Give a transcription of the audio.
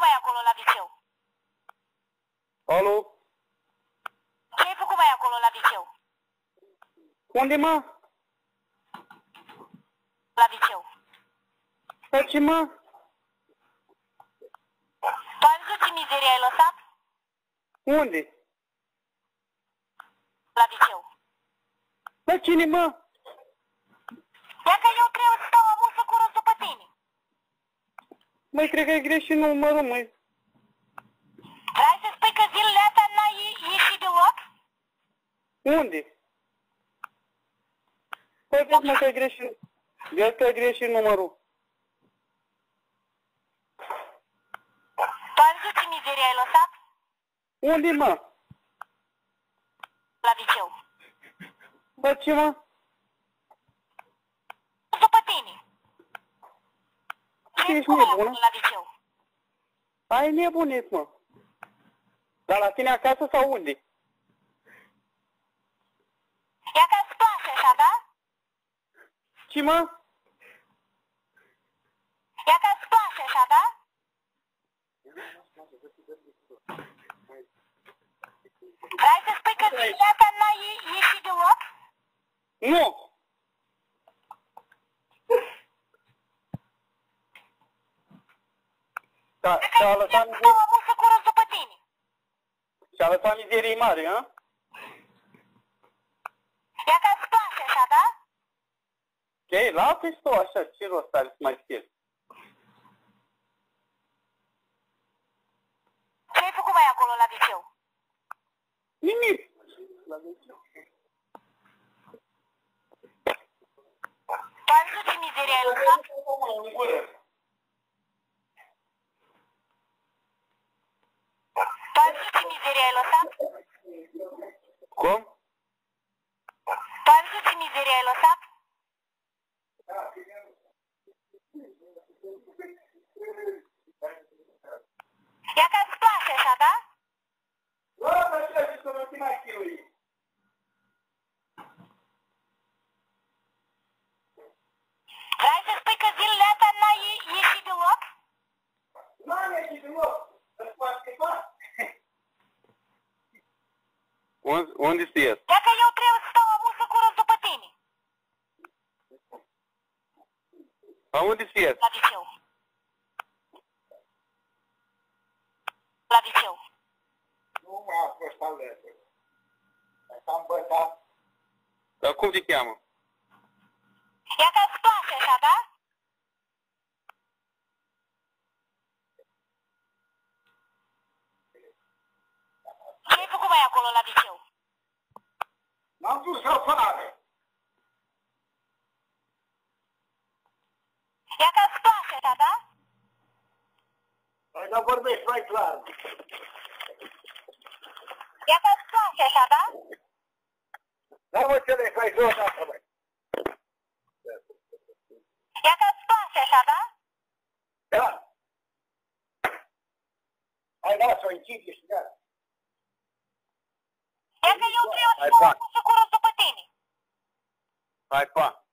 mai acolo la viceu? Alo? Ce ai făcut mai acolo la viceu? Unde, mă? La viceu. La ce, mă? Tu ai văzut ce mizerie ai lăsat? Unde? La viceu. La cine, mă? Ia că eu trebuie să stau amusă cu rost după tine. Măi, cred că ai greșit numărul, măi. Vrei să spui că zilele astea n-ai ieșit deloc? Unde? Păi, vezi, mă, că ai greșit. Vezi că ai greșit numărul. Tu ai văzut ce mizerie ai lăsat? Unde, mă? La viceu. La ce, mă? După tine. Ce Ești ai făcut nebună? la viceu? Ai nebunit, mă. Dar la tine acasă sau unde? Ia ca îți place așa, da? Ce, mă? Ia ca îți place așa, da? Vrei să spui că zilele astea n-ai ieșit deloc? Nu! Și-a lăsat mizerii, amusă cu rost după tine. și-a lăsat mizerii mari, hă? Ia ca îți place așa, da? Ok, lasă-și tu așa, ce rost are să mai scrie? Ce ai făcut mai acolo la viceu? Nimic! Tu ai văzut ce mizerie ai lăsat? Tu ai văzut ce mizerie ai lăsat? Cum? Tu ai văzut ce mizerie ai lăsat? Ia ca îți place așa, da? Lasă așa și să nu te mai chirui. Vrei să spui că zilele astea n-ai ieșit deloc? N-am ieșit deloc. Îți fac ceva? Unde să ies? Ia că eu trebuie să stau amusă cu rost după tine. La unde să ies? La viceu. La viceu. Nu m-a fost alături. Asta am bătat. Dar cum te cheamă? Ia că îți place așa, da? Ce ai făcut mai acolo la viceu? M-am dus afară. Ia că îți place așa, da? Hai, dar vorbești mai clar. Ia că îți place așa, da? Da, mă, ce hai jos asta, băi. Ia că îți place așa, da? Da. Hai, lasă-o, închide și gata. Ia că eu trebuie să Hai, stau pa. amusă cu rost după tine. Hai, pa.